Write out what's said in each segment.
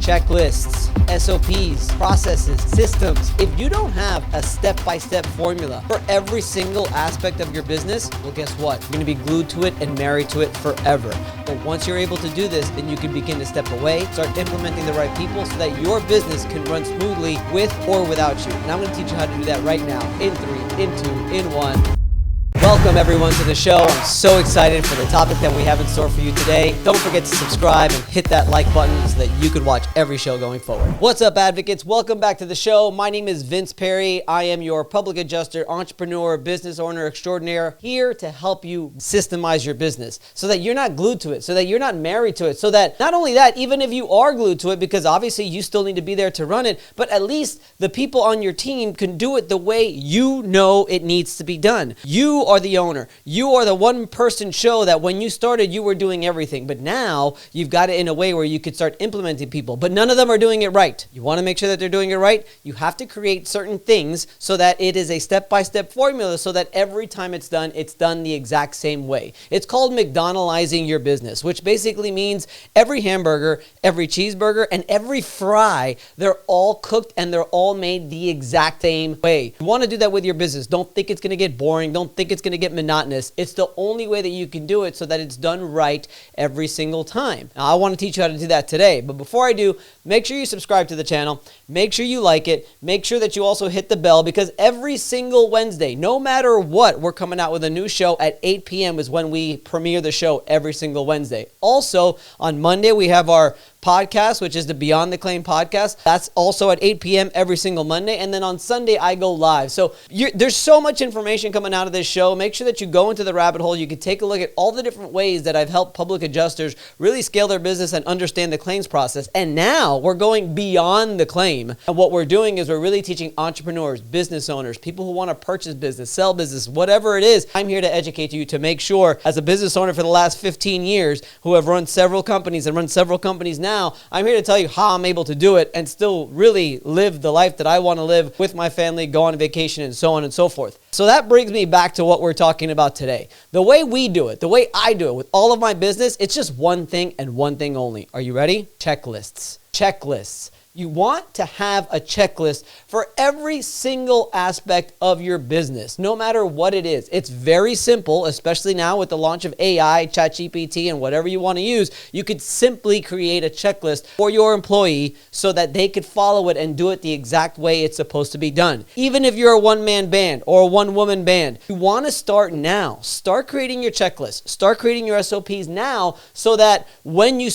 checklists, SOPs, processes, systems. If you don't have a step-by-step formula for every single aspect of your business, well, guess what? You're gonna be glued to it and married to it forever. But once you're able to do this, then you can begin to step away, start implementing the right people so that your business can run smoothly with or without you. And I'm gonna teach you how to do that right now in 3, in 2, in 1. Welcome everyone to the show. I'm so excited for the topic that we have in store for you today. Don't forget to subscribe and hit that like button so that you can watch every show going forward. What's up, advocates? Welcome back to the show. My name is Vince Perry. I am your public adjuster, entrepreneur, business owner extraordinaire, here to help you systemize your business so that you're not glued to it, so that you're not married to it, so that not only that, even if you are glued to it, because obviously you still need to be there to run it, but at least the people on your team can do it the way you know it needs to be done. You are the owner. You are the one-person show that when you started, you were doing everything. But now you've got it in a way where you could start implementing people. But none of them are doing it right. You want to make sure that they're doing it right? You have to create certain things so that it is a step-by-step formula so that every time it's done the exact same way. It's called McDonaldizing your business, which basically means every hamburger, every cheeseburger, and every fry, they're all cooked and they're all made the exact same way. You want to do that with your business. Don't think it's going to get boring. Don't think it's going to get monotonous. It's the only way that you can do it so that it's done right every single time. Now, I want to teach you how to do that today. But before I do, make sure you subscribe to the channel. Make sure you like it. Make sure that you also hit the bell because every single Wednesday, no matter what, we're coming out with a new show at 8 p.m. is when we premiere the show every single Wednesday. Also, on Monday, we have our podcast, which is the Beyond the Claim podcast. That's also at 8 p.m. every single Monday. And then on Sunday, I go live. So there's so much information coming out of this show. Make sure that you go into the rabbit hole. You can take a look at all the different ways that I've helped public adjusters really scale their business and understand the claims process. And now we're going beyond the claim. And what we're doing is we're really teaching entrepreneurs, business owners, people who want to purchase business, sell business, whatever it is. I'm here to educate you to make sure, as a business owner for the last 15 years, who have run several companies and run several companies now, I'm here to tell you how I'm able to do it and still really live the life that I want to live with my family, go on vacation, and so on and so forth. So that brings me back to what we're talking about today. The way we do it, the way I do it with all of my business, it's just one thing and one thing only. Are you ready? Checklists. Checklists. You want to have a checklist for every single aspect of your business, no matter what it is. It's very simple, especially now with the launch of AI, ChatGPT, and whatever you want to use. You could simply create a checklist for your employee so that they could follow it and do it the exact way it's supposed to be done. Even if you're a one-man band or a one-woman band, you want to start now. Start creating your checklist. Start creating your SOPs now so that when you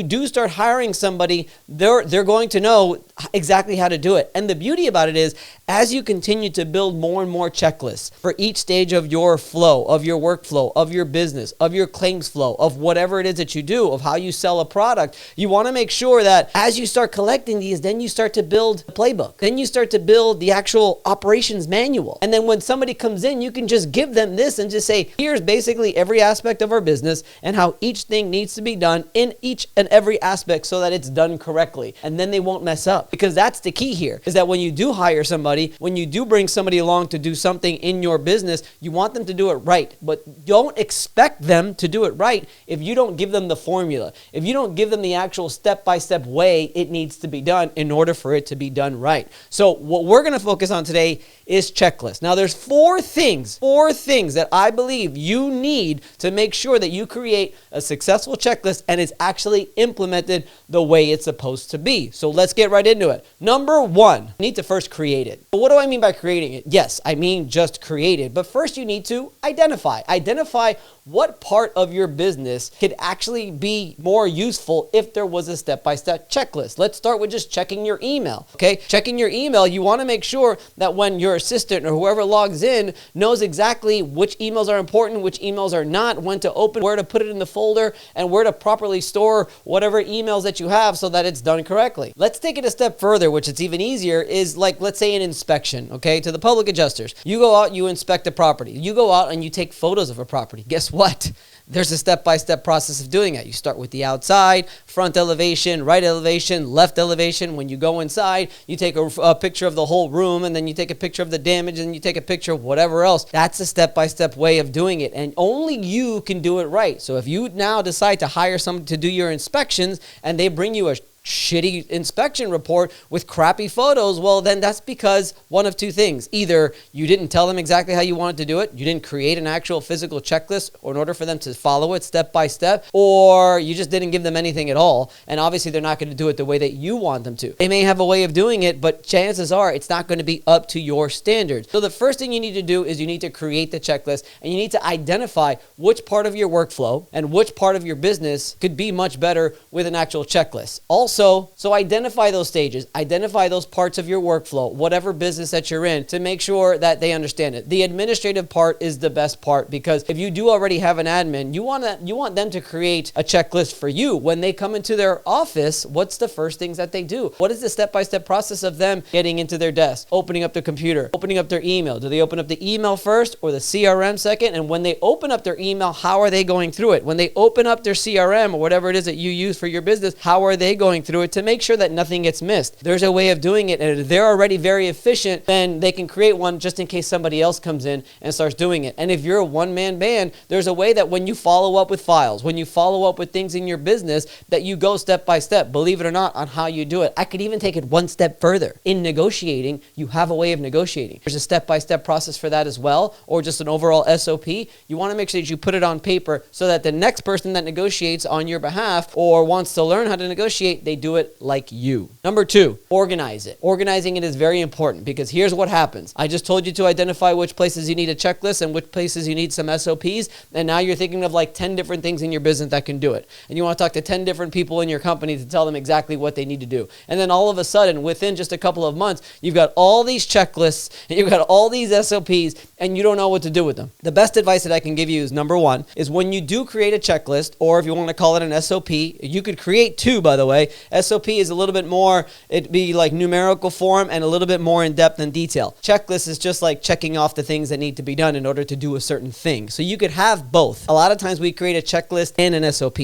do start hiring somebody, they're going to know exactly how to do it. And the beauty about it is, as you continue to build more and more checklists for each stage of your flow, of your workflow, of your business, of your claims flow, of whatever it is that you do, of how you sell a product, you want to make sure that as you start collecting these, then you start to build a playbook. Then you start to build the actual operations manual. And then when somebody comes in, you can just give them this and just say, here's basically every aspect of our business and how each thing needs to be done in each and every aspect so that it's done correctly. And then they won't mess up, because that's the key here, is that when you do hire somebody, when you do bring somebody along to do something in your business, you want them to do it right, but don't expect them to do it right if you don't give them the formula, if you don't give them the actual step-by-step way it needs to be done in order for it to be done right. So what we're going to focus on today is checklist. Now there's four things that I believe you need to make sure that you create a successful checklist and it's actually implemented the way it's supposed to be. So let's get right into it. Number one, you need to first create it. But what do I mean by creating it? Yes, I mean just create it. But first you need to identify what part of your business could actually be more useful if there was a step-by-step checklist. Let's start with just checking your email, okay? Checking your email, you want to make sure that when your assistant or whoever logs in knows exactly which emails are important, which emails are not, when to open, where to put it in the folder, and where to properly store whatever emails that you have so that it's done correctly. Let's take it a step further, which it's even easier, is like, let's say an inspection, okay? To the public adjusters. You go out, you inspect a property. You go out and you take photos of a property. Guess what? There's a step-by-step process of doing it. You start with the outside, front elevation, right elevation, left elevation. When you go inside, you take a picture of the whole room, and then you take a picture of the damage, and you take a picture of whatever else. That's a step-by-step way of doing it, and only you can do it right. So if you now decide to hire someone to do your inspections, and they bring you a shitty inspection report with crappy photos, well, then that's because one of two things. Either you didn't tell them exactly how you wanted to do it, you didn't create an actual physical checklist in order for them to follow it step by step, or you just didn't give them anything at all, and obviously they're not going to do it the way that you want them to. They may have a way of doing it, but chances are it's not going to be up to your standards. So the first thing you need to do is you need to create the checklist, and you need to identify which part of your workflow and which part of your business could be much better with an actual checklist. Also, so identify those stages, identify those parts of your workflow, whatever business that you're in, to make sure that they understand it. The administrative part is the best part, because if you do already have an admin, you want them to create a checklist for you. When they come into their office, what's the first things that they do? What is the step-by-step process of them getting into their desk, opening up the computer, opening up their email? Do they open up the email first or the CRM second? And when they open up their email, how are they going through it? When they open up their CRM or whatever it is that you use for your business, how are they going through it to make sure that nothing gets missed? There's a way of doing it, and if they're already very efficient, then they can create one just in case somebody else comes in and starts doing it. And if you're a one-man band, there's a way that when you follow up with files, when you follow up with things in your business, that you go step by step, believe it or not, on how you do it. I could even take it one step further. In negotiating, you have a way of negotiating. There's a step-by-step process for that as well, or just an overall SOP. You want to make sure that you put it on paper so that the next person that negotiates on your behalf or wants to learn how to negotiate, they do it like you. Number 2, organize it. Organizing it is very important, because here's what happens. I just told you to identify which places you need a checklist and which places you need some SOPs, and now you're thinking of like 10 different things in your business that can do it. And you want to talk to 10 different people in your company to tell them exactly what they need to do. And then all of a sudden, within just a couple of months, you've got all these checklists and you've got all these SOPs, and you don't know what to do with them. The best advice that I can give you is, number 1, is when you do create a checklist, or if you want to call it an SOP, you could create 2, by the way. SOP is a little bit more, it'd be like numerical form and a little bit more in depth and detail. Checklist is just like checking off the things that need to be done in order to do a certain thing. So you could have both. A lot of times we create a checklist and an SOP.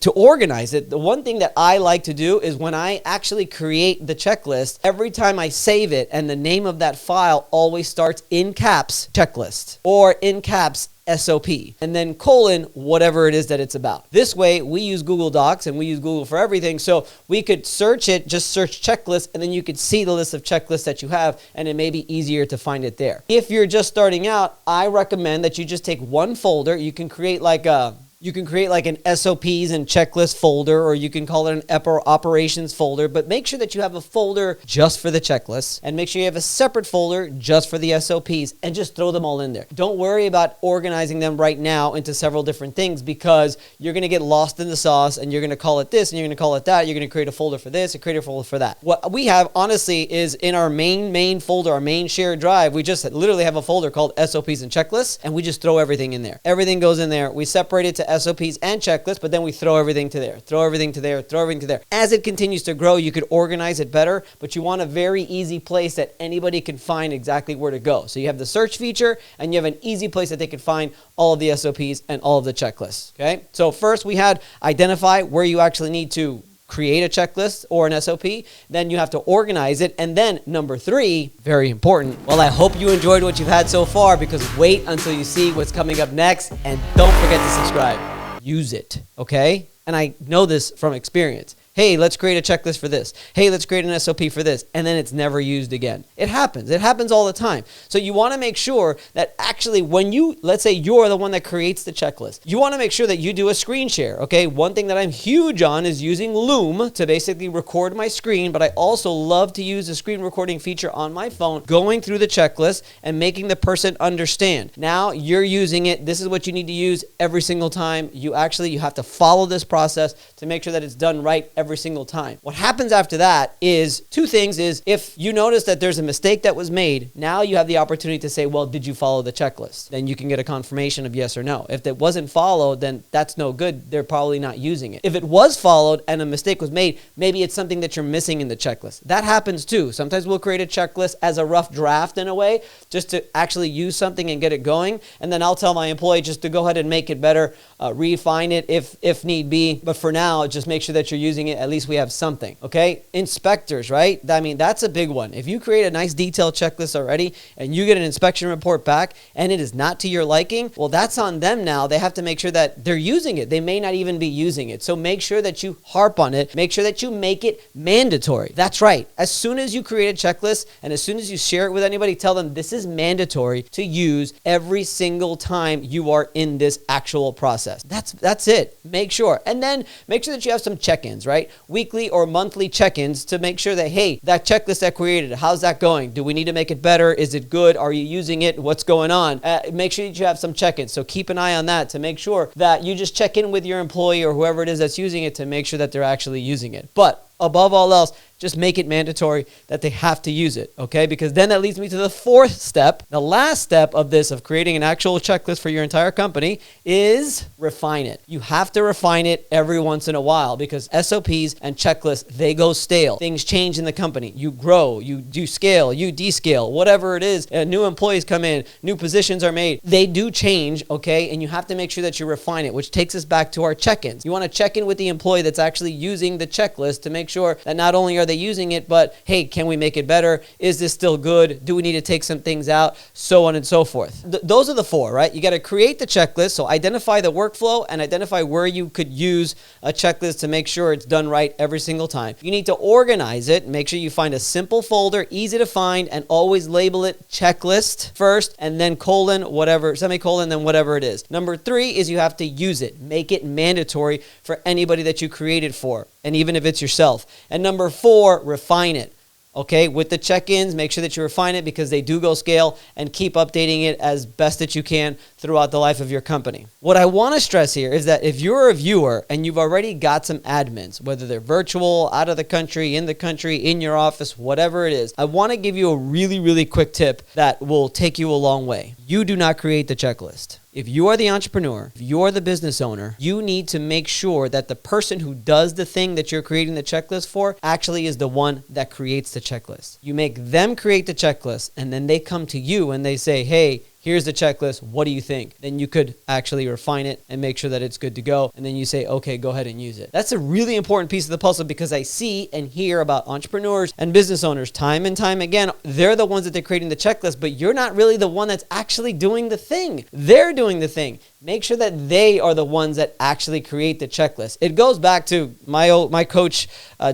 To organize it, the one thing that I like to do is when I actually create the checklist, every time I save it, and the name of that file always starts in caps checklist or in caps SOP, and then colon whatever it is that it's about. This way, we use Google Docs and we use Google for everything, so we could search it, just search checklist, and then you could see the list of checklists that you have, and it may be easier to find it there. If you're just starting out, I recommend that you just take one folder. You can create like an SOPs and checklist folder, or you can call it an operations folder, but make sure that you have a folder just for the checklists, and make sure you have a separate folder just for the SOPs, and just throw them all in there. Don't worry about organizing them right now into several different things, because you're going to get lost in the sauce, and you're going to call it this, and you're going to call it that. You're going to create a folder for this and create a folder for that. What we have, honestly, is in our main folder, our main shared drive, we just literally have a folder called SOPs and checklists, and we just throw everything in there. Everything goes in there. We separate it to SOPs and checklists, but then we throw everything to there, throw everything to there, throw everything to there. As it continues to grow, you could organize it better, but you want a very easy place that anybody can find exactly where to go. So you have the search feature, and you have an easy place that they can find all of the SOPs and all of the checklists, okay? So first we had identify where you actually need to create a checklist or an SOP. Then you have to organize it. And then number 3, very important. Well, I hope you enjoyed what you've had so far, because wait until you see what's coming up next, and don't forget to subscribe. Use it, okay? And I know this from experience. Hey, let's create a checklist for this. Hey, let's create an SOP for this. And then it's never used again. It happens. It happens all the time. So you want to make sure that actually when you, let's say you're the one that creates the checklist, you want to make sure that you do a screen share, okay? One thing that I'm huge on is using Loom to basically record my screen, but I also love to use the screen recording feature on my phone, going through the checklist and making the person understand. Now you're using it. This is what you need to use every single time. You have to follow this process to make sure that it's done right every single time. What happens after that is 2 things. Is if you notice that there's a mistake that was made, now you have the opportunity to say, well, did you follow the checklist? Then you can get a confirmation of yes or no. If it wasn't followed, then that's no good. They're probably not using it. If it was followed and a mistake was made, maybe it's something that you're missing in the checklist. That happens too. Sometimes we'll create a checklist as a rough draft in a way, just to actually use something and get it going. And then I'll tell my employee just to go ahead and make it better, refine it if need be. But for now, just make sure that you're using it it, at least we have something, okay? Inspectors, right? I mean, that's a big one. If you create a nice detailed checklist already and you get an inspection report back and it is not to your liking, well, that's on them now. They have to make sure that they're using it. They may not even be using it. So make sure that you harp on it. Make sure that you make it mandatory. That's right. As soon as you create a checklist and as soon as you share it with anybody, tell them this is mandatory to use every single time you are in this actual process. That's it. Make sure. And then make sure that you have some check-ins, right? Weekly or monthly check-ins to make sure that, hey, that checklist I created, how's that going? Do we need to make it better? Is it good? Are you using it? What's going on? Make sure that you have some check-ins. So keep an eye on that to make sure that you just check in with your employee or whoever it is that's using it to make sure that they're actually using it. But above all else, just make it mandatory that they have to use it, okay? Because then that leads me to the fourth step. The last step of this, of creating an actual checklist for your entire company, is refine it. You have to refine it every once in a while because SOPs and checklists, they go stale. Things change in the company. You grow, you do scale, you descale, whatever it is. New employees come in, new positions are made. They do change, okay? And you have to make sure that you refine it, which takes us back to our check-ins. You want to check in with the employee that's actually using the checklist to make sure that not only are they using it, but hey, can we make it better? Is this still good? Do we need to take some things out? So on and so forth. Those are the four, right? You got to create the checklist. So identify the workflow and identify where you could use a checklist to make sure it's done right every single time. You need to organize it. Make sure you find a simple folder, easy to find, and always label it checklist first and then semicolon, then whatever it is. Number 3 is you have to use it. Make it mandatory for anybody that you create it for, and even if it's yourself. And number 4, refine it. Okay, with the check-ins, make sure that you refine it because they do go scale, and keep updating it as best that you can throughout the life of your company. What I want to stress here is that if you're a viewer and you've already got some admins, whether they're virtual, out of the country, in your office, whatever it is, I want to give you a really, really quick tip that will take you a long way. You do not create the checklist. If you are the entrepreneur, if you're the business owner, you need to make sure that the person who does the thing that you're creating the checklist for actually is the one that creates the checklist. You make them create the checklist, and then they come to you and they say, hey, here's the checklist. What do you think? Then you could actually refine it and make sure that it's good to go. And then you say, okay, go ahead and use it. That's a really important piece of the puzzle because I see and hear about entrepreneurs and business owners time and time again. They're the ones that they're creating the checklist, but you're not really the one that's actually doing the thing. They're doing the thing. Make sure that they are the ones that actually create the checklist. It goes back to my coach,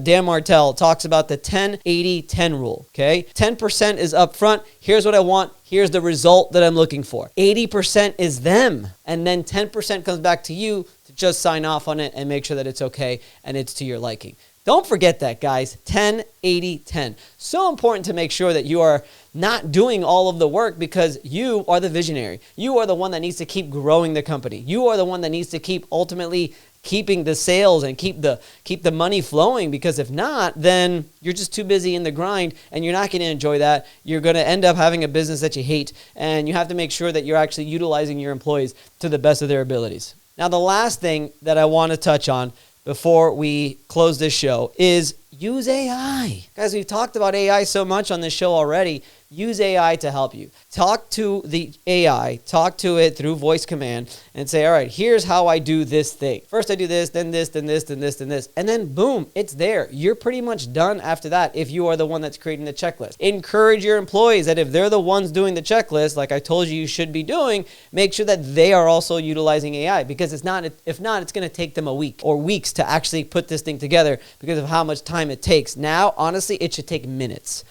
Dan Martell, talks about the 10-80-10 rule, okay? 10% is up front. Here's what I want. Here's the result that I'm looking for. 80% is them. And then 10% comes back to you to just sign off on it and make sure that it's okay and it's to your liking. Don't forget that, guys. 10-80-10. So important to make sure that you are not doing all of the work because you are the visionary. You are the one that needs to keep growing the company. You are the one that needs to keep ultimately keeping the sales and keep the money flowing, because if not, then you're just too busy in the grind and you're not going to enjoy that. You're going to end up having a business that you hate, and you have to make sure that you're actually utilizing your employees to the best of their abilities. Now, the last thing that I want to touch on before we close this show is use AI. Guys, we've talked about AI so much on this show already. Use AI to help you. Talk to the AI, talk to it through voice command and say, all right, here's how I do this thing. First I do this, then this, then this, then this, then this. And then boom, it's there. You're pretty much done after that if you are the one that's creating the checklist. Encourage your employees that if they're the ones doing the checklist, like I told you should be doing, make sure that they are also utilizing AI, because if not, it's going to take them a week or weeks to actually put this thing together because of how much time it takes. Now, honestly, it should take minutes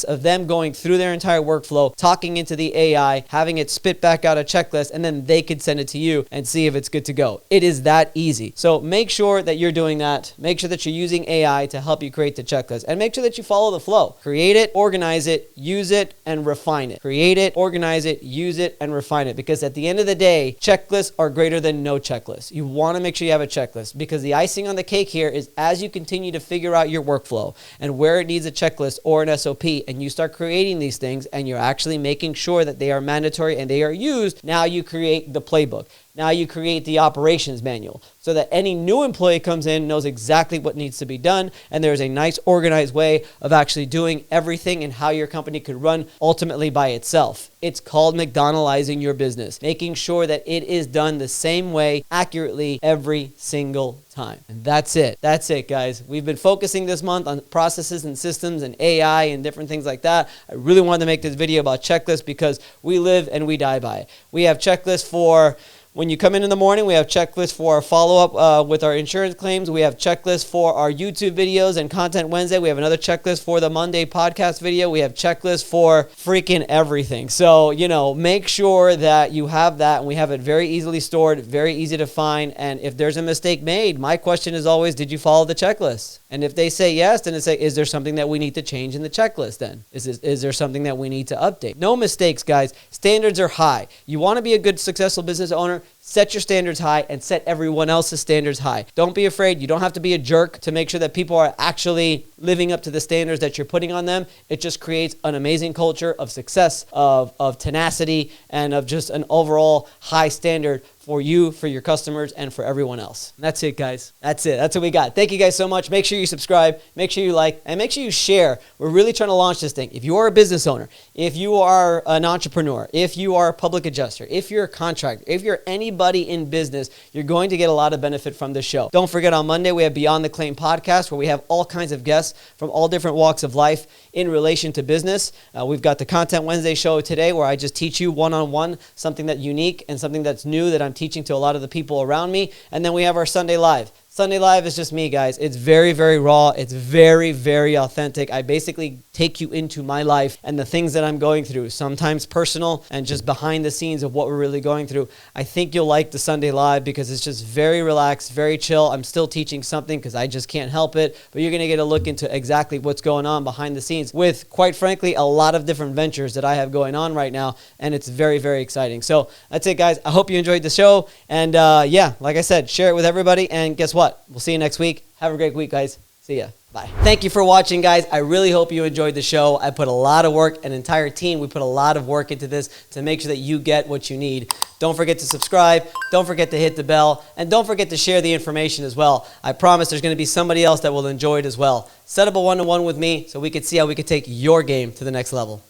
of them going through their entire workflow, talking into the AI, having it spit back out a checklist, and then they could send it to you and see if it's good to go. It is that easy. So make sure that you're doing that. Make sure that you're using AI to help you create the checklist, and make sure that you follow the flow. Create it, organize it, use it, and refine it. Create it, organize it, use it, and refine it, because at the end of the day, checklists are greater than no checklist. You want to make sure you have a checklist, because the icing on the cake here is as you continue to figure out your workflow and where it needs a checklist or an SOP, and you start creating these things and you're actually making sure that they are mandatory and they are used, now you create the playbook. Now you create the operations manual so that any new employee comes in, knows exactly what needs to be done, and there's a nice organized way of actually doing everything and how your company could run ultimately by itself. It's called McDonaldizing your business, making sure that it is done the same way accurately every single time. And that's it. That's it, guys. We've been focusing this month on processes and systems and AI and different things like that. I really wanted to make this video about checklists because we live and we die by it. We have checklists for when you come in the morning. We have checklists for our follow-up with our insurance claims. We have checklists for our YouTube videos and Content Wednesday. We have another checklist for the Monday podcast video. We have checklists for freaking everything. So, make sure that you have that, and we have it very easily stored, very easy to find. And if there's a mistake made, my question is always, did you follow the checklist? And if they say yes, then it's is there something that we need to change in the checklist then? Is there something that we need to update? No mistakes, guys. Standards are high. You want to be a good, successful business owner? Set your standards high and set everyone else's standards high. Don't be afraid. You don't have to be a jerk to make sure that people are actually living up to the standards that you're putting on them. It just creates an amazing culture of success, of tenacity, and of just an overall high standard for you, for your customers, and for everyone else. That's it, guys. That's it. That's what we got. Thank you guys so much. Make sure you subscribe, make sure you like, and make sure you share. We're really trying to launch this thing. If you are a business owner, if you are an entrepreneur, if you are a public adjuster, if you're a contractor, if you're anybody in business, you're going to get a lot of benefit from this show. Don't forget, on Monday, we have Beyond the Claim podcast, where we have all kinds of guests from all different walks of life in relation to business. We've got the Content Wednesday show today, where I just teach you one-on-one something that's unique and something that's new that I'm teaching to a lot of the people around me. And then we have our Sunday Live. Sunday Live is just me, guys. It's very, very raw. It's very, very authentic. I basically take you into my life and the things that I'm going through, sometimes personal and just behind the scenes of what we're really going through. I think you'll like the Sunday Live because it's just very relaxed, very chill. I'm still teaching something because I just can't help it, but you're going to get a look into exactly what's going on behind the scenes with, quite frankly, a lot of different ventures that I have going on right now, and it's very, very exciting. So that's it, guys. I hope you enjoyed the show, and yeah, like I said, share it with everybody, and guess what? We'll see you next week. Have a great week, guys. See ya. Bye. Thank you for watching, guys. I really hope you enjoyed the show. I put a lot of work, an entire team, we put a lot of work into this to make sure that you get what you need. Don't forget to subscribe. Don't forget to hit the bell. And don't forget to share the information as well. I promise there's going to be somebody else that will enjoy it as well. Set up a one-to-one with me so we can see how we can take your game to the next level.